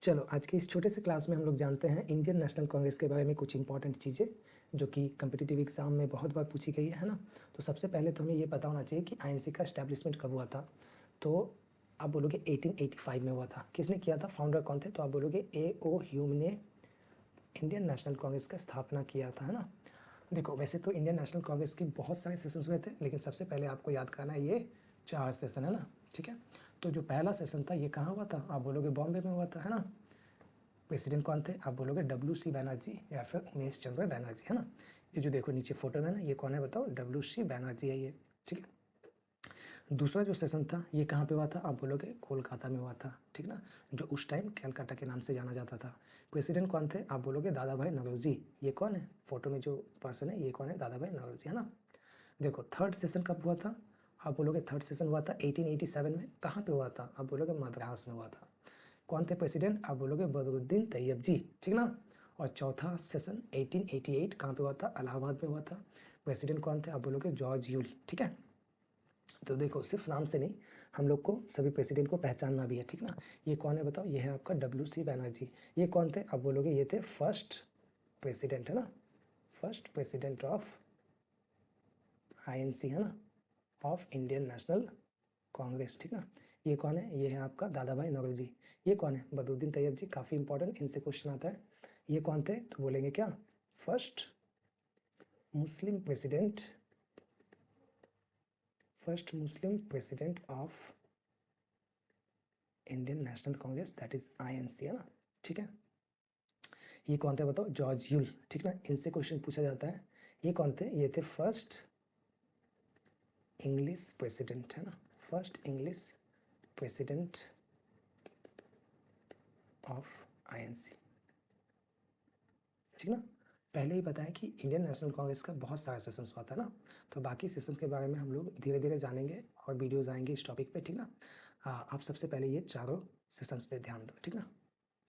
चलो आज के इस छोटे से क्लास में हम लोग जानते हैं इंडियन नेशनल कांग्रेस के बारे में कुछ इंपॉर्टेंट चीज़ें जो कि कम्पिटिटिव एग्जाम में बहुत बार पूछी गई है ना। तो सबसे पहले तो हमें ये पता होना चाहिए कि आईएनसी का एस्टैब्लिशमेंट कब हुआ था। तो आप बोलोगे 1885 में हुआ था। किसने किया था, फाउंडर कौन थे, तो आप बोलोगे A.O. ह्यूम ने इंडियन नेशनल कांग्रेस का स्थापना किया था, है ना। देखो वैसे तो इंडियन नेशनल कांग्रेस की बहुत सारे सेशंस हुए थे, लेकिन सबसे पहले आपको याद करना है ये 4 सेशन, है ना। ठीक है, तो जो पहला सेशन था ये कहाँ हुआ था, आप बोलोगे बॉम्बे में हुआ था, है ना। प्रेसिडेंट कौन थे, आप बोलोगे WC बैनर्जी या फिर उमेश चंद्र बैनर्जी, है ना। ये जो देखो नीचे फोटो में ना, ये कौन है बताओ, WC बैनर्जी है ये। ठीक है, दूसरा जो सेशन था ये कहाँ पे हुआ था, आप बोलोगे कोलकाता में हुआ था, ठीक ना, जो उस टाइम कैलकाटा के नाम से जाना जाता था। प्रेसिडेंट कौन थे, आप बोलोगे दादा भाई नौरोजी। ये कौन है, फोटो में जो पर्सन है ये कौन है, दादा भाई नौरोजी, है ना। देखो थर्ड सेशन कब हुआ था, आप बोलोगे थर्ड सेशन हुआ था 1887 में। कहाँ पे हुआ था, आप बोलोगे मद्रास में हुआ था। कौन थे प्रेसिडेंट, आप बोलोगे बदरुद्दीन तैयब जी, ठीक ना। और चौथा सेशन 1888 कहाँ पे हुआ था, इलाहाबाद में हुआ था। प्रेसिडेंट कौन थे, आप बोलोगे जॉर्ज यूल, ठीक है। तो देखो सिर्फ नाम से नहीं, हम लोग को सभी प्रेसिडेंट को पहचानना भी है, ठीक ना। ये कौन है बताओ, ये है आपका WC बैनर्जी। ये कौन थे, आप बोलोगे ये थे फर्स्ट प्रेसिडेंट, है ना, फर्स्ट प्रेसिडेंट ऑफ INC, है ना, ऑफ इंडियन नेशनल कांग्रेस, ठीक ना। ये कौन है, ये है आपका दादा भाई नौरोजी। ये कौन है, बदरुद्दीन तैयब जी, काफ़ी इंपॉर्टेंट, इनसे क्वेश्चन आता है। ये कौन थे, तो बोलेंगे क्या, first Muslim president, first Muslim president of Indian national Congress, that is INC, है ना। ठीक है, ये कौन थे बताओ, जॉर्ज यूल, ठीक ना, इनसे क्वेश्चन पूछा जाता है। ये कौन थे, ये थे फर्स्ट इंग्लिश प्रेसिडेंट, है ना, first English president of INC, ठीक ना। पहले ही बताया कि इंडियन नेशनल कांग्रेस का बहुत सारा सेशंस हुआ था ना। तो बाकी सेशंस के बारे में हम लोग धीरे धीरे जानेंगे और वीडियोज आएंगे इस टॉपिक पे, ठीक ना। आप सबसे पहले ये चारों सेशंस पे ध्यान दो, ठीक ना।